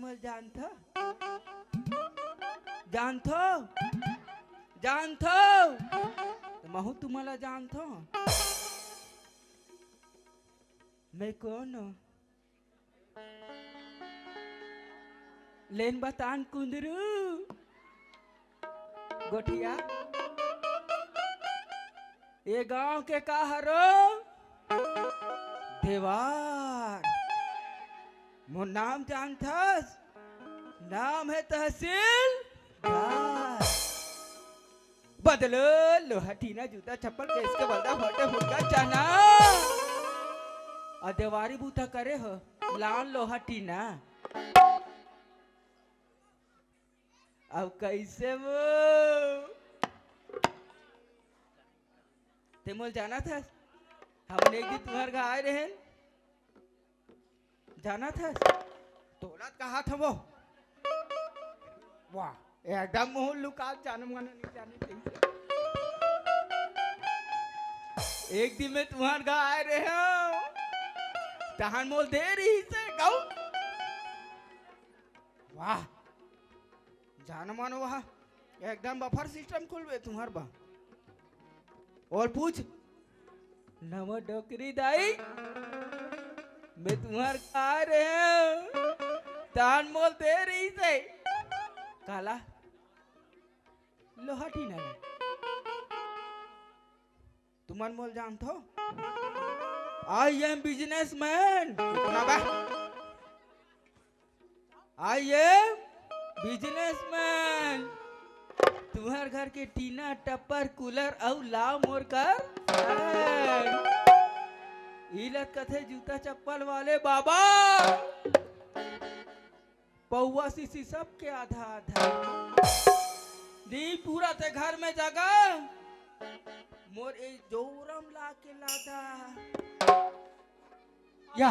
मोल जानथो जानथो जानथो महू तुम्हाला जानथो मैं कौन हूँ लेन बतान कुंदरू गोठिया ये गांव के का हरो देवार मोर नाम जानथस नाम है तहसीलदार बदलो लोहा टीना जूता चप्पल के इसके बलदा फटे फुटका चना और देवारी बूता करे हो लान लोहा टीना अब कैसे वो ते मोल जाना था हम एक दिन तुम्हारे घर आए रहे जाना था तोड़ा कहा था वो वाह एकदम मोह लुका जानूंगा नहीं जाने चाहिए एक दिन में तुम्हारे घर आए रहे हो तहान मोल दे रही से गाँव वाह जान मानो वहाँ एकदम बफर सिस्टम खुलवे तुम्हार बा और पूछ नव डोकरी दाई मैं तुम्हार आ रहे तान मोल दे रही से काला लोहाटी ना तुम्हार मोल जानते हो I am businessman I am businessman तुम्हार घर के टीना टप्पर कूलर और लाव मोर कर इलत कथे जूता चप्पल वाले बाबा पौवा सीसी सब के आधा आधा दी पूरा ते घर में जगह मोर ए जोरम ला के लादा या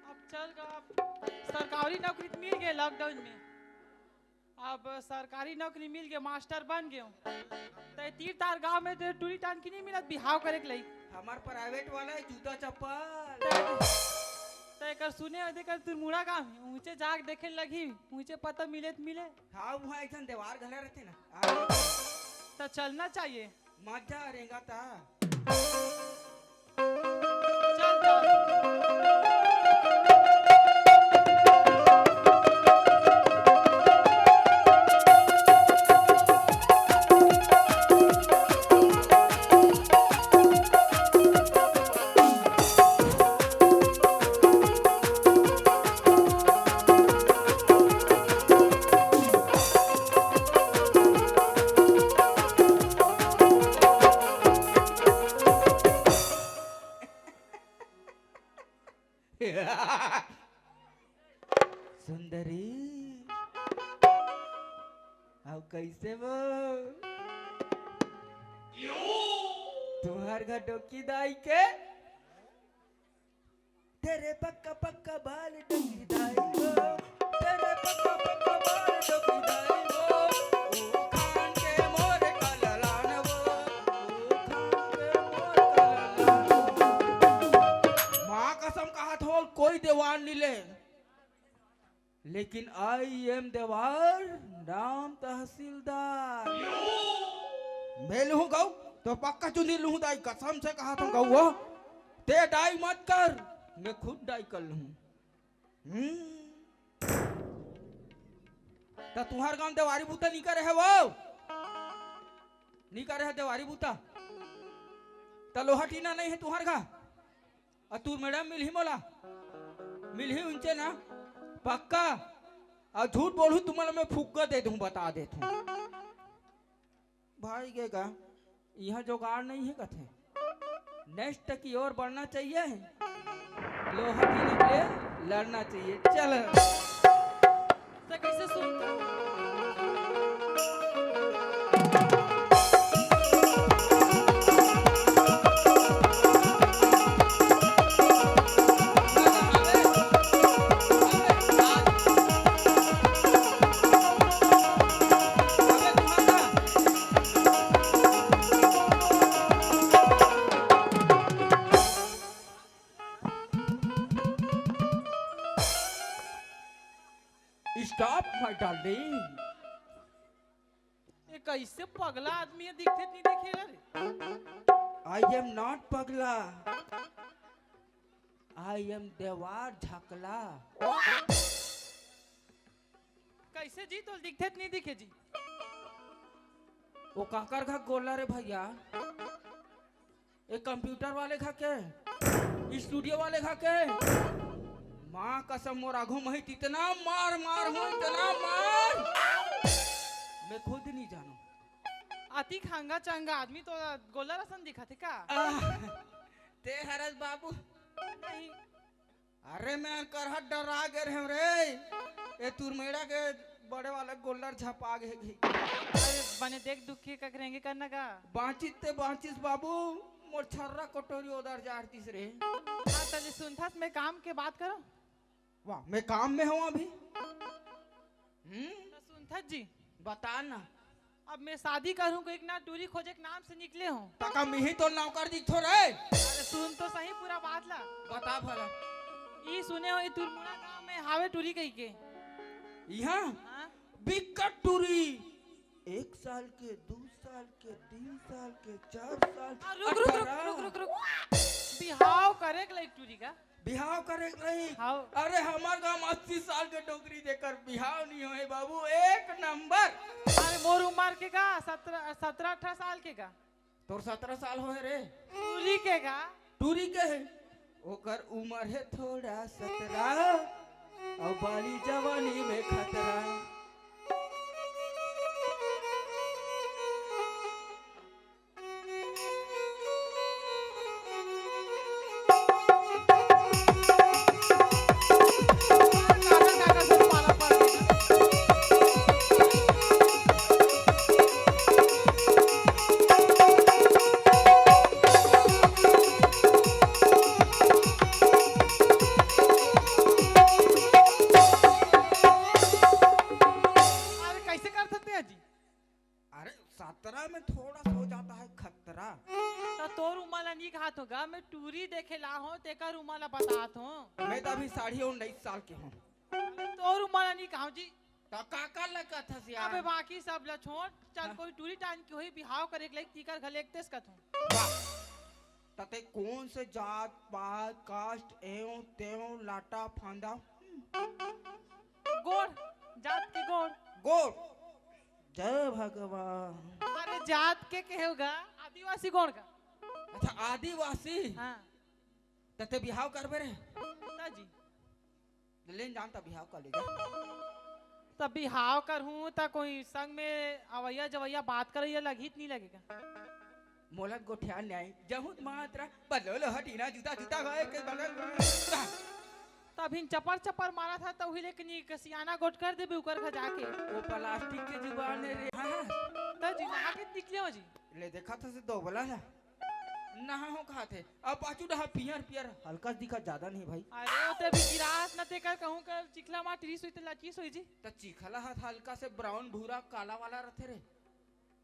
अब चल सरकारी नौकरी मिल गए लॉकडाउन में अब सरकारी नौकरी मिल गए मास्टर बन गए तो तीर तार गांव में तो टूरी टान की नहीं मिलत बिहाव करे के लई हमार प्राइवेट वाला है जूता चप्पल तो एक सुने और देकर तू मुड़ा गांव ऊंचे जाग देखे लगी ऊंचे पता मिले तो मिले हाँ वहाँ एक दीवार घला रहते ना तो चलना चाहिए मजा रहेगा ता चल तो सुंदरी अब कैसे वो तुम्हार घर डोकी दाई के तेरे पक्का पक्का बाल डोकी दाई वो तेरे पक्का पक्का बाल डोकी दाई वो ओ खान के मोर कललान वो ओ खान के मोर कललान माँ कसम कहा थोल कोई देवान नहीं ले लेकिन आई एम देवार नाम तहसीलदार मैं लूँ गौ तो पक्का चुनी लूँ दाई कसम से कहा था गौ ते डाई मत कर मैं खुद डाई कर लूँ तो तुम्हार गांव देवारी बूता नहीं करे है वो नहीं करे है देवारी बूता तो लोहा टीना नहीं है तुम्हार का और तू मैडम मिल ही मोला मिल ही उनसे ना पक्का और झूठ बोलूं तुम्हारा मैं फुग्गा दे दूं बता देता हूं भाई गेगा यह जुगाड़ नहीं है कथे नेक्स्ट की ओर बढ़ना चाहिए लोहा के लिए लड़ना चाहिए चल तो कैसे सुनता माय डार्लिंग। ये कैसे पगला आदमी है, दिखते नहीं देखेगा रे। आई एम नॉट पगला, आई एम देवार झकला। कैसे जी तो दिखते नहीं दिखे जी। वो काकर खा गोला रे भैया, एक कंप्यूटर वाले खा के, स्टूडियो वाले खा के। माँ कसम मोर आघू में इतना मार मार हो, इतना मार मैं खुद नहीं जानू। अति खांगा चांगा आदमी तो गोला रसन दिखा थे का। ते हरस बाबू नहीं अरे मैं करहट डरा गए हम रे। ये तुरमेड़ा के बड़े वाले गोलर झपा गए। अरे बने देख दुखी का करेंगे करना का। बांचित ते बांचिस बाबू, मोर छर्रा कटोरी उधर जारतीस रे। हाँ तले सुनथास मैं काम के बात करो। वाह मैं काम में हूँ अभी। तो सुनथास जी बता ना। अब मैं शादी करूँ को एक ना टूरी खोजे के नाम से निकले हूँ। तका मिही तो नौकर दिख थो रे। अरे सुन तो सही पूरा बात ला। बता भला। ये सुने हो ये तुरमुड़ा गांव में हावे टूरी कही के। यहाँ हाँ? बिकट टूरी 1 साल के 2 साल के 3 साल के 4 साल। रुक रुक रुक रुक रुक रुक बिहाव करे के लाइक टूरी का। बिहाव करे नहीं। हाँ। अरे हमार गांव 80 साल के डोकरी देकर बिहाव नहीं होए बाबू, एक नंबर। अरे मोर उम्र के का 17-18 साल के का। तोर 17 साल होए रे। टूरी के का। टूरी के है ओकर उम्र है थोड़ा 17 और बाली जवानी में खतरा। होगा मैं टूरी देखे ला हूं तेकर रुमाला बतात हूं। मैं तो अभी 19.5 साल के हूं। तो रुमाला नहीं कहूं जी तो काका लगा था यार। अबे बाकी सब ला छोड़ चल कोई टूरी टान की होई बिहाव करे लाइक तीकर घले एक तेस कथूं। वाह तते कौन से जात पात कास्ट एवं तेवं लाटा फांदा गोड़ जात के गोड़ गोड़ जय भगवान। अरे जात के कहेगा आदिवासी गोड़ का। अच्छा आदिवासी हाँ तते बिहाव करबे रे ताजी लेन जानता बिहाव कर ले तब बिहाव कर हूं ता कोई संग में अवैया जवैया बात करे या लगित नहीं लगेगा। मोलत गोठिया न्याय जहुत मात्रा बदलो हटीना जूता जूता गए के बदल तब इन चपर चपर मारा था तो ही लेकिन कसियाना गोट कर दे उकर खा जाके वो प्लास्टिक के जुबान रे। हां तो जी नहा के निकले हो जी ले देखा था से दो बोला है नहा हो खाते अब पाछू डहा पियर पियर हल्का दिखा ज्यादा नहीं भाई। अरे वो तो भी गिरास न ते कर कहूं कर चिखला मा 30 हुई तो लाचीस हुई जी तो चिखला हाथ हल्का से ब्राउन भूरा काला वाला रहते रे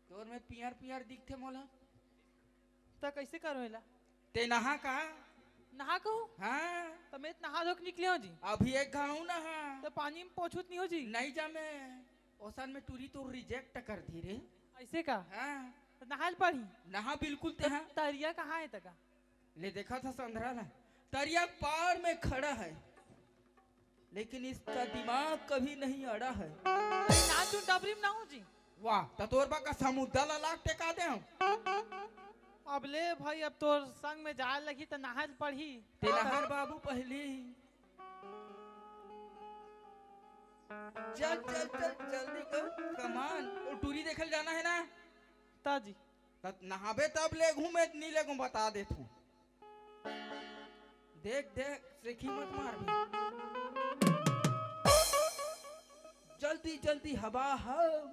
तोर में पियर पियर दिखते मोला तो कैसे करोला ते नहा का नहा कहूं। हां तो मैं नहा धो के निकले हो जी अभी एक गाँव नहा तो पानी में पोछूत नहीं हो जी नहीं जा मैं ओसन में टूरी तो रिजेक्ट कर दी रे ऐसे का। हां तो नहाल पड़ी नहा बिल्कुल ते हाँ तरिया कहाँ है तका ले देखा था संधरा ना तरिया पार में खड़ा है लेकिन इसका दिमाग कभी नहीं अड़ा है। ना तू डबरी में ना हूं जी। वाह ततोरबा का समुद्र ला लाख टेका दे हम अब ले भाई अब तो संग में जाल लगी तो नहाल पड़ी ते नहर बाबू पहली चल चल चल जल्दी कर कमान और टूरी देखल जाना है ना ताजी तब नहाबे तब ले घूमे नहीं ले घूम बता दे तू देख देख सेखी मत मार भी जल्दी जल्दी हवा हम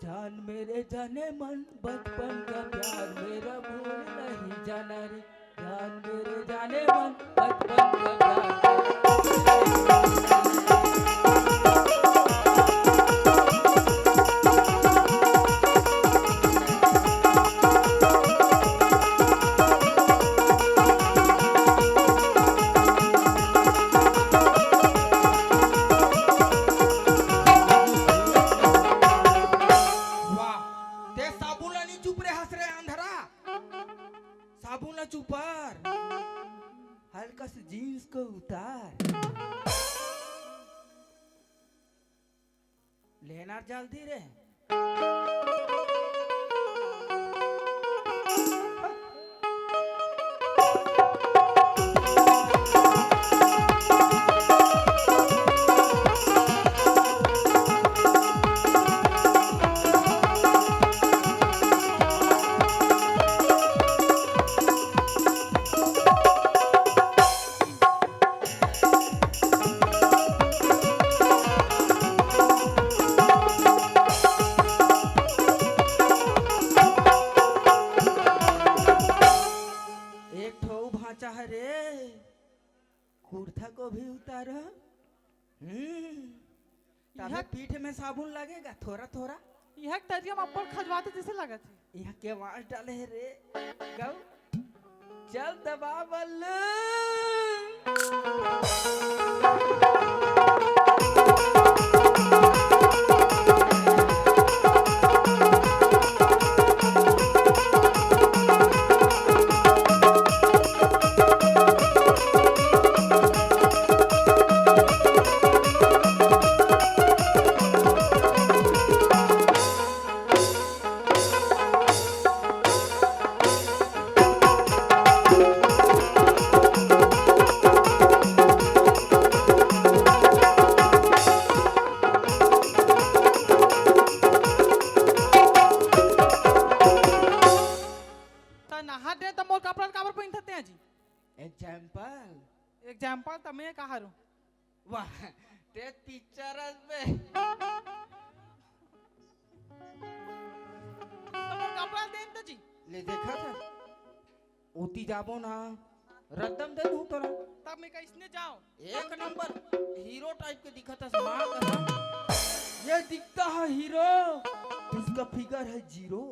जान मेरे जाने मन बचपन का प्यार मेरा भूल नहीं जाना रे जान मेरे जाने मन बचपन का प्यार लेना जल्दी रे। एक ठो भांचा है रे, कुर्ता को भी उतार। तबे पीठ में साबुन लगेगा थोड़ा थोड़ा। यह तरिया में अपन खजवाते जैसे लगत है। यहाँ के वास डाले है रे। गौ चल दबा बल्लू। नहा दे तो मोर कपड़ा काबर पहिनते हैं जी। एग्जाम्पल एग्जाम्पल तो मैं कहा रू। वाह ते पिक्चरस में तो मोर कपड़ा देन तो जी। ले देखा था उती जाबो ना रद्दम दे दूं तोरा। तब मैं कैसने जाऊं। एक नंबर हीरो टाइप के दिखा था। माँ कसम ये दिखता है हीरो, इसका फिगर है जीरो।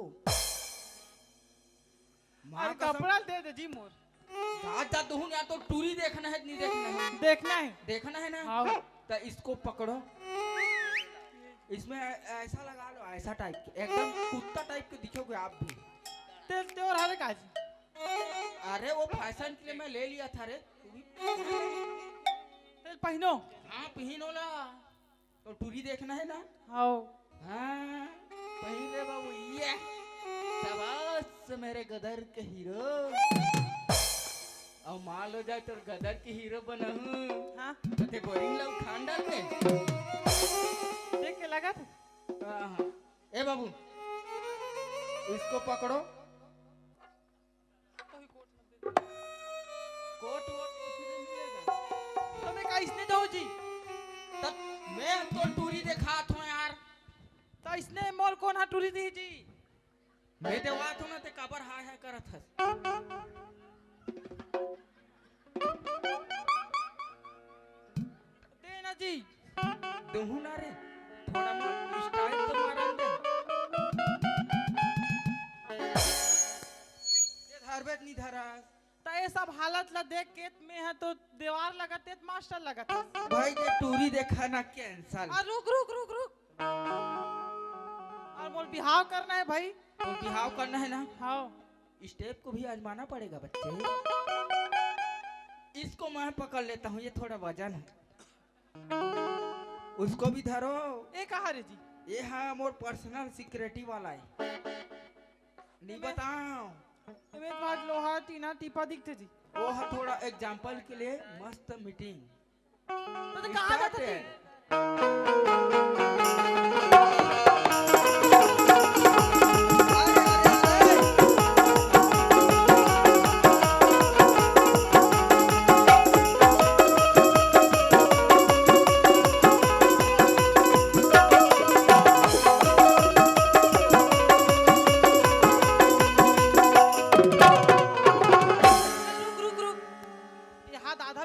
और कपड़ा दे दे जी मोर। जा दूं या तो टूरी देखना है नहीं देखना है। देखना है। देखना है ना। हाँ। तो इसको पकड़ो, इसमें ऐसा लगा लो, ऐसा टाइप के एकदम कुत्ता टाइप के दिखोगे आप भी। तेल त्योर हरे काजी। अरे वो फैशन के लिए मैं ले लिया था रे। तेल पहनो। हाँ पहनो ला। तो टूरी देखना है ना। हाँ। हाँ पहन ले बाबू। ये शाबाश मेरे गदर के हीरो। और मान लो जाए तो गदर के हीरो बना हूँ। हाँ। तो ते बोरिंग लाऊं खान डाल में। देख के लगा था। हाँ। ए बाबू इसको पकड़ो। कोट वोट कुछ नहीं मिलेगा। तो मैं कैसने जाऊं जी। तब मैं तो टूरी दिखात हूँ यार। तो इसने मोर कौन हा टूरी दी जी। मैं देवात हूँ ना ते काबर हाय हाय करत हस। दे ना जी। दूँ ना रे थोड़ा मोर स्टाइल तो मारन दे। ये धारबेट नहीं धरास। तो ये सब हालत ला देख के में है तो दीवार लगाते मास्टर लगाता। भाई ये टूरी देखा ना कैंसल। और रुक रुक रुक रुक। और मोर बिहाव करना है भाई। तो बिहाव करना है ना। हाँ। स्टेप को भी आजमाना पड़ेगा बच्चे। इसको मैं पकड़ लेता हूँ, ये थोड़ा वजन है। उसको भी धरो। ये कहा रे जी। ये हाँ मोर पर्सनल सिक्योरिटी वाला है। नहीं बताओ। इमेज बाद लोहा टीना टीपा दिखते जी। वो है थोड़ा एग्जाम्पल के लिए मस्त मीटिंग। तो कहाँ जाते थे।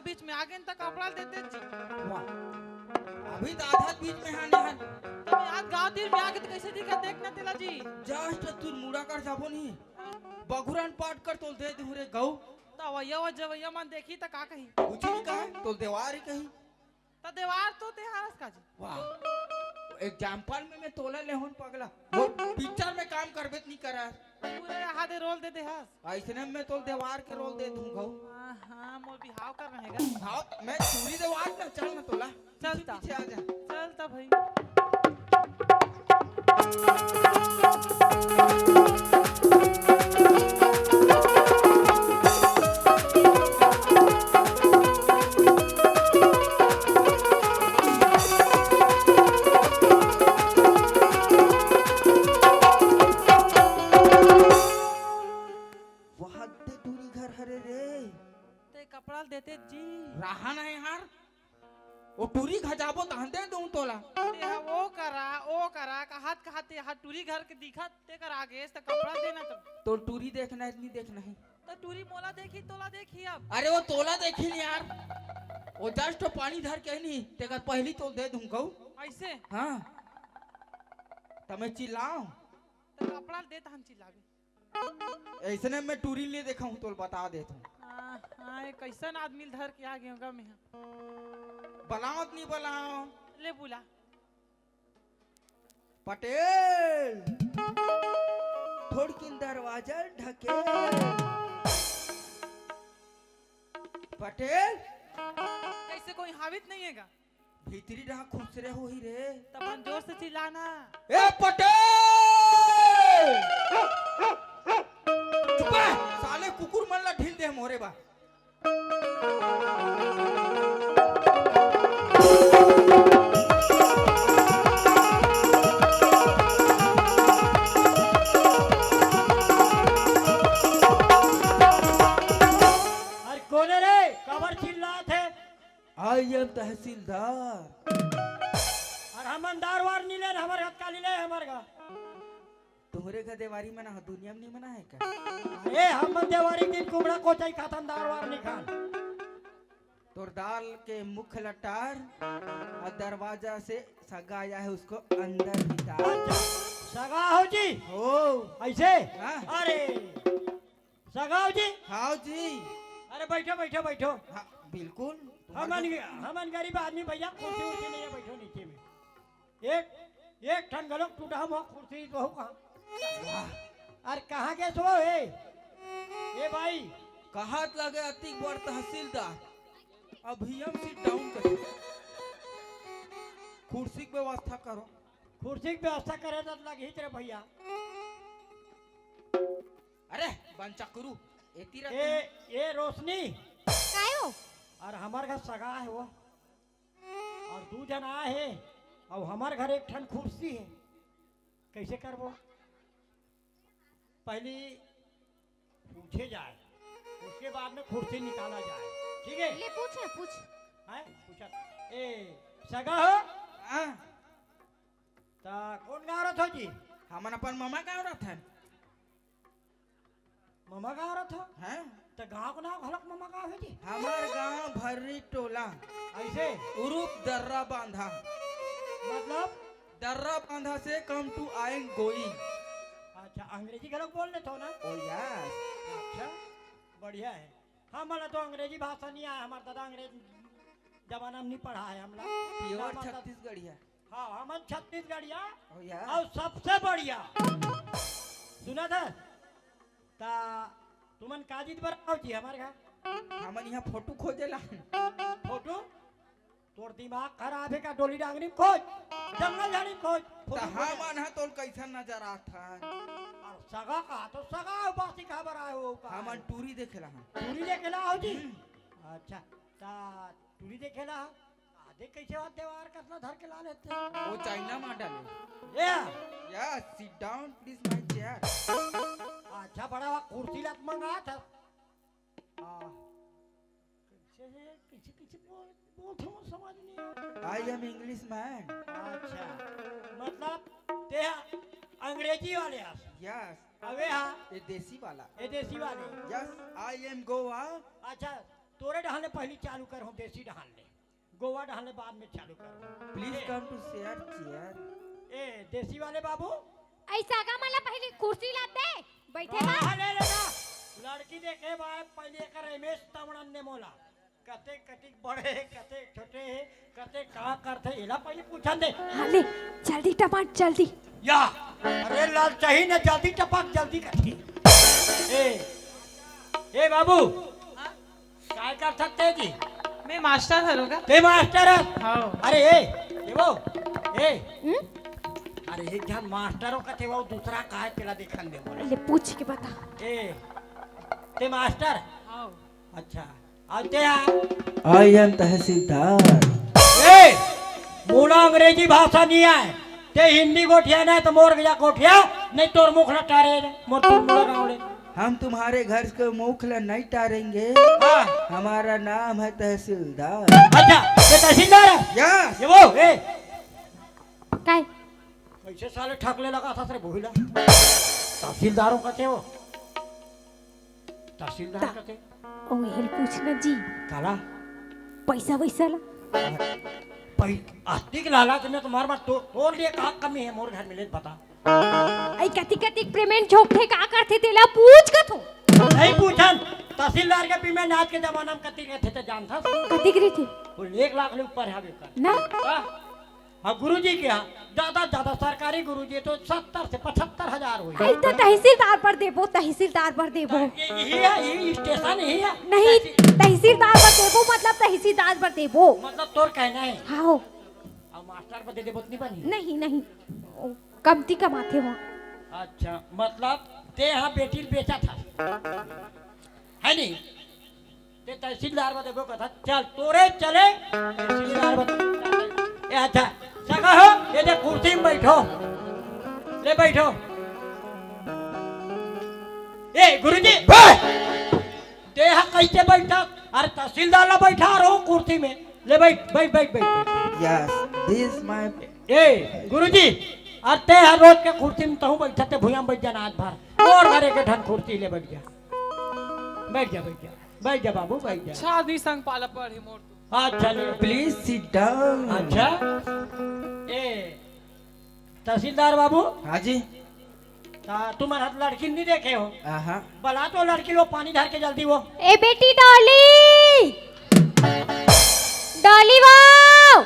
बीच में आगे तक कपड़ा देते जी। अभी तो आधा बीच में आने हैं। तुम याद गांव दिल में आगे तो कैसे दिखा देखना तेला जी। जस्ट तू मुड़ा कर जाबो नहीं। बगुरान पाट कर तोल दे दूरे गौ। तो वैया जवैया मन देखी तो का कही। कुछ नहीं कहा तो दीवार ही कही। तो दीवार तो ते हारस का जी। वाह एग्जाम्पल में मैं तोला ले हूं पगला। वो पिक्चर में काम करबे नहीं करा। पूरे हाथे रोल दे हास। ऐसने में तो दीवार के रोल दे दूं गौ। हां मोर बिहाव कर रहेगा। हाँ मैं चूरी दीवार ना चल ना तोला। चलता पीछे आ जा। चलता भाई। वहाँ दे दूरी घर हरे रे ते कपड़ा देते जी रहा ना यार वो टूरी खजाबो तहन दे दूं तोला ते हा ओ करा कहत ते हा टूरी घर के दिखत ते कर आगे त कपड़ा देना तो टूरी देखना है नहीं देखना है तो टूरी मोला देखी तोला देखी अब अरे वो तोला देखी नहीं यार वो जस्ट पानी धर के नहीं तेकर पहली तोल दे दूं कहू ऐसे हाँ तमे चिल्लाओ तो कपड़ा देता हम चिल्लावे ऐसने मैं टूरी ले देखा हूँ तो बता देता हूँ हाँ ये कैसन आदमी धर के आ गए होगा में बलाओ नहीं बलाओ ले बुला पटेल थोड़किन दरवाजा ढके पटेल कैसे कोई हावित नहीं हैगा भीतरी रहा खुश रे हो ही रे तब हम जोर से चिल्लाना ए पटेल चुप है साले कुकुर मन ला ढील दे मोरे बा अरे कौन है रे कबर चिल्लात है आई एम तहसीलदार और हम अंदारवार नीले हमारे हाथ का नीले हमारे का तुम्हारे का देवारी में ना दुनिया में नहीं मना है का अरे हम देवारी दिन कुमड़ा को चाहिए खाता अंदारवार नहीं खान तोर दाल के मुख लटार और दरवाजा से सगा आया है उसको अंदर बिता अच्छा सगा हो जी हो ऐसे हाँ। अरे सगा हो जी हाँ जी अरे बैठो बैठो बैठो हाँ बिल्कुल हमन गरीब आदमी भैया कुर्सी उर्सी नहीं है बैठो नीचे में एक ठन गलत टूटा हम कुर्सी तो कहाँ अरे कहाँ के सो है ए भाई कहा लगे अति बड़ तहसीलदार अभी हम सिट डाउन करो कुर्सी की व्यवस्था करो कुर्सी की व्यवस्था करे तो लगी तेरे भैया अरे बंचकरू एती ए रोशनी कायो और हमार घर सगा है वो और दू जना है और हमार घर एक ठन कुर्सी है कैसे करबो पहले पूछे जाए उसके बाद में कुर्सी निकाला जाए ठीक है ले पूछ ना पूछ है पूछा ए सगा हो हाँ ता कौन गाँव रहा था जी हमन अपन मामा का औरत है मामा गाँव रहा था हैं तो गाँव का नाम हलक मामा गाँव है जी हमार गांव भर्री टोला ऐसे उरूप दर्रा बांधा मतलब दर्रा बांधा से कम टू आइंग गोइंग अच्छा अंग्रेजी का लोग बोल लेते हो ना ओ यस अच्छा बढ़िया है हमारा तो अंग्रेजी भाषा नहीं आया हमारा दादा अंग्रेज जमाना में नहीं पढ़ा है हम प्योर लोग छत्तीसगढ़िया हाँ हम छत्तीसगढ़िया ओ यस और सबसे बढ़िया सुना था ता तुमन काजिद पर आओ जी हमारे घर हमन यहाँ फोटो खोजेला फोटो तोर दिमाग खराब है का डोली डांगरी में खोज जंगल झाड़ी में खोज तो फोटो खोज। हमन है तो कैसा नजर आता है और सगा का तो सगा बासी खबर आए हो का हमन टूरी देखेला हम टूरी देखेला हो जी अच्छा ता टूरी देखेला आधे कैसे बात देवार कसना धर के ला लेते वो चाइना मॉडल ये yes sit down please my chair अच्छा बड़ा हुआ कुर्सी लत मंगा था कैसे कैसे बोल समझ नहीं आई एम इंग्लिश मैन अच्छा मतलब ते अंग्रेजी वाले आस यस अबे हाँ ये देसी वाला ये देसी वाले यस आई एम गोवा अच्छा तोरे ढहाने पहली चालू कर हम देसी ढहान ले गोवा ढहाने बाद में चालू कर please come to share chair ए देसी वाले बाबू ऐसा का मला पहले कुर्सी लाते बैठे बा हाँ, ले लेना लड़की देखे बाय पहले कर रमेश तमणन ने मोला कते कटिक बड़े कते छोटे कते का करते इला पहले पूछन दे हाले जल्दी टमाट जल्दी या अरे लाल चाहिए ना जल्दी टपक जल्दी कटी ए बाबू काय कर सकते जी मैं मास्टर हरोगा ते मास्टर है हाँ अरे ए वो ए अरे एक जन मास्टरों का थे वो दूसरा कहा तेरा दिखन दे बोले ले पूछ के बता। ए ते मास्टर हाँ अच्छा आज ते आ आई एम तहसीलदार। ए मोड़ा अंग्रेजी भाषा नहीं आए ते हिंदी गोठिया ना तो मोर गया गोठिया नहीं तोर मुख न टारे मोर तुम लगावड़े हम तुम्हारे घर के मुखला नहीं टारेंगे, हाँ हमारा नाम है तहसीलदार। अच्छा ये तहसीलदार है यस। ये वो ए काय कैसे साले ठगले लगा था सर भूला तहसीलदारों का थे वो तहसीलदार का थे ओ हेल पूछना जी काला पैसा वैसा ला पै आस्तिक लाला तुम्हें तुम्हारे बात तो लिए कहाँ कमी है मोर घर मिले पता आई कति कति पेमेंट झोंकथे का करथे तेला पूछ कथो। नहीं पूछन तहसीलदार के पेमेंट आज के जमाना में कति के थे तो जान था कति करी थे वो 1 लाख ले ऊपर है बेकार ना हाँ गुरुजी के यहाँ ज्यादा सरकारी गुरुजी तो 70 से 75 हजार हुई आई तो तहसीलदार पर देबो, तहसीलदार पर देबो। यही है यही स्टेशन ही है नहीं तहसीलदार पर देबो मतलब तहसीलदार पर देबो। मतलब तोर कहना है हाँ अब मास्टर पर दे दे नहीं बनी नहीं नहीं ओ, कमती कमाते हो। अच्छा मतलब ते यहाँ बेटी बेचा था है नहीं ते तहसीलदार बता देखो कथा चल तोरे चले तहसीलदार बता ए अच्छा सका हो ये दे कुर्सी में बैठो ले बैठो ए गुरुजी ते यहाँ कैसे बैठा अरे तहसीलदार ला बैठा रहो कुर्सी में ले बैठ बैठ बैठ बैठ यस दिस माय। ए गुरुजी अरे हर रोज के कुर्सी में तहु बैठा ते भुइया में बैठ जाना आज भर और घरे के ढन कुर्सी ले बैठ जा बैठ जा बैठ जा बैठ जा बाबू बैठ जा अच्छा आदमी संग पाला पड़े मोर तो अच्छा ले प्लीज सिट डाउन। अच्छा ए तहसीलदार बाबू हाँ जी। तुम्हारे हाथ लड़की नहीं देखे हो हाँ बला तो लड़की लो पानी धर के जल्दी वो ए बेटी डॉली डॉली वाओ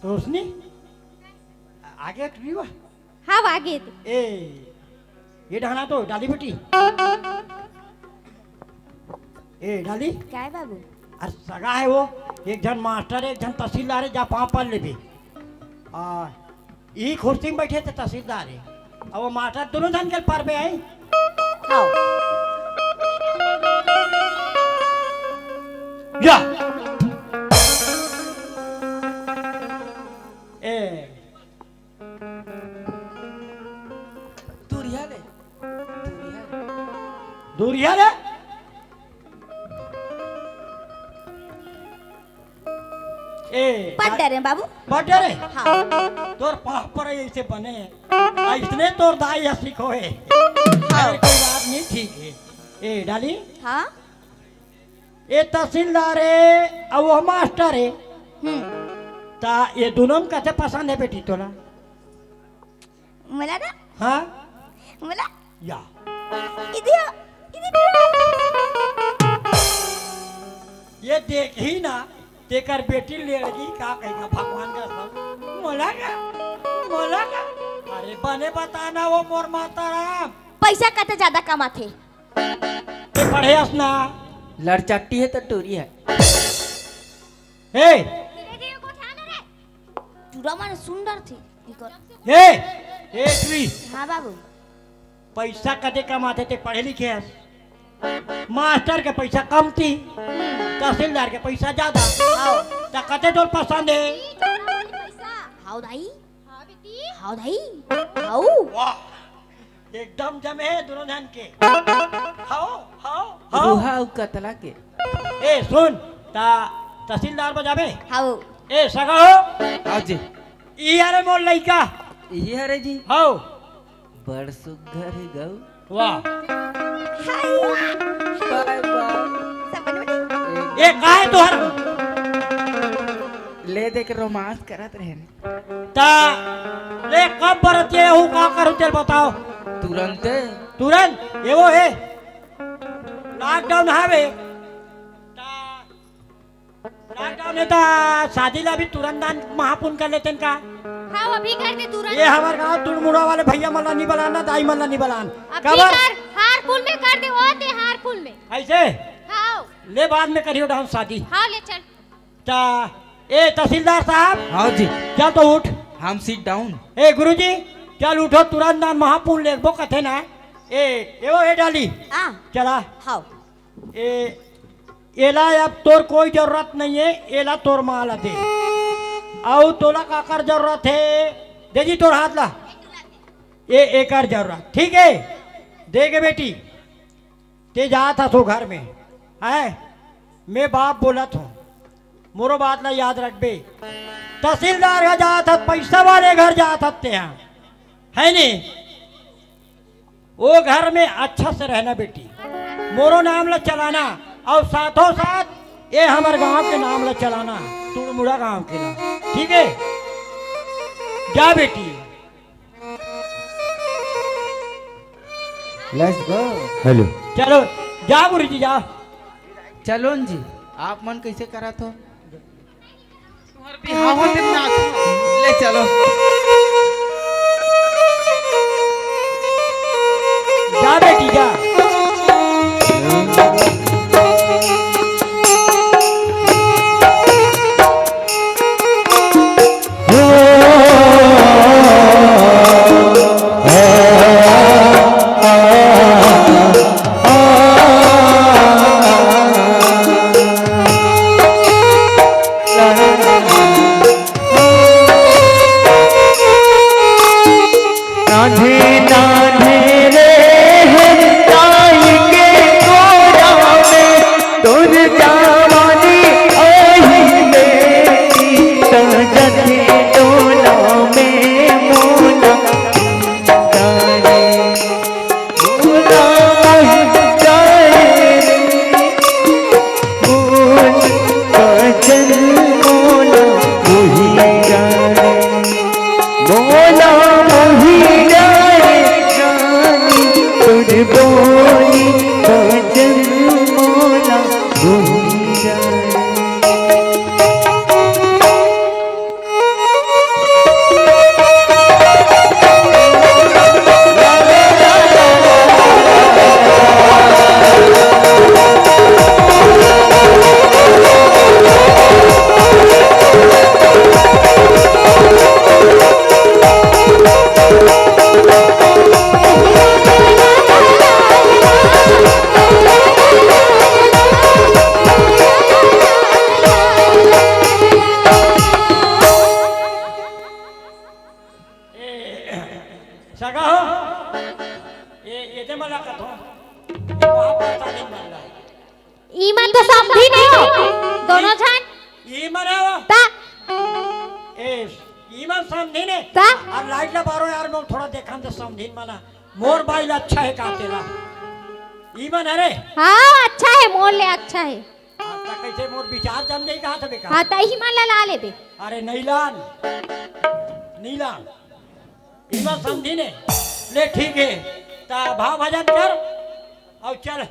रोशनी आगे ट्रीवा हाँ आगे थे। ए ये ढाना तो डाली बेटी ए डाली काय बाबू अरे सगा है वो एक जन मास्टर एक जन तहसीलदार है जा पाँव पढ़ ले भी यही कुर्सी में बैठे थे तहसीलदार है अब वो मास्टर दोनों जन के पार पे आई हाँ या ए दूरिया ले दूरिया रे ए पढ़ रहे बाबू। बटे रे हाँ तोर पाँव पर ऐसे बने इसने तोर दाई हसी को है अरे कोई बात नहीं ठीक है ए डाली हाँ ये तहसीलदार है और वो मास्टर है ता ये दोनों में कैसे पसंद है बेटी तोला मला ना हाँ मला या इधर ये देख ही ना तेकर बेटी ले लगी का कहेगा भगवान का सब मोला का अरे बने बताना वो मोर माता राम पैसा कते ज्यादा कमाथे ते पढ़े असना लड़चट्टी है तो टोरी है। हे चूड़ा माने सुंदर थी हे हे श्री हाँ बाबू पैसा कदे कमाते थे पढ़े लिखे हैं मास्टर के पैसा कम थी तहसीलदार के पैसा ज्यादा तो कते तोर पसंद है हाउ दाई हाँ बेटी हाउ दाई हाउ वाह एकदम जमे है दोनों जन के हाओ हाओ हाओ रुहा उ कतला के ए सुन ता तहसीलदार बजाबे हाउ ए सगा हो आओ जी ई अरे मोर लइका ये हरे जी हाओ बड़ सुघर है गौ वाह बाय बाय ए काहे तोहर ले दे के रोमांस करत रहे ता ले कब बरते हूँ का करूँ तेल बताओ तुरंत तुरंत ये वो है लॉकडाउन हावे लॉकडाउन है ता शादी ला भी तुरंत दान महापुन कर लेते का हाउ अभी कर दे तुरंत ये हमार गांव तुड़मुड़ा वाले भैया मल्ला नहीं बलाना दाई मल्ला नहीं बलान अभी कर हार फूल में कर दे ओ ते हार फूल में ऐसे हाउ ले बाद में करियो डाउन शादी हाउ ले चल ता ए तहसीलदार साहब हाँ जी चल तो उठ हम सिट डाउन ए गुरुजी चल उठो तुरंत दान महापुन ले बो कथे ना ए वो ए डाली आ चला हाउ ए एला अब तोर कोई जरूरत नहीं है एला तोर माला दे आओ तोला काकर जरूरत है दे जी तोर हाथ ला ये एकर जरूरत ठीक है देगे बेटी ते जा था सो घर में है मैं बाप बोला था मोरो बात ला याद रख बे तहसीलदार का जा था पैसा वाले घर जा सकते हैं है नहीं वो घर में अच्छा से रहना बेटी मोरो नाम ला चलाना और साथों साथ ये हमारे गांव के नाम ला चलाना तुड़मुड़ा गांव के नाम ठीक है जा बेटी लेट्स गो हेलो चलो जा गुरुजी जा चलो न जी आप मन कैसे करा तो तुम्हार बिहाव होते नाच ले चलो जा बेटी जा सगा हो ये ते मला कथो वहां पर शादी मन ला ई मन तो समझी नहीं हो दोनों जन ई मनावा ता ए ई मन समझी ने ता और लाइट ला बारो यार मैं थोड़ा देखन तो समझी मना मोर बाइल अच्छा है का तेरा ई मन अरे हाँ अच्छा है मोल ले अच्छा है आता कैसे मोर विचार समझे कहा था बेकार हाँ तही मन ला ले बे अरे नीलान नीलान ई मन समझी ने ले ठीक है ता भाव भजन कर और चल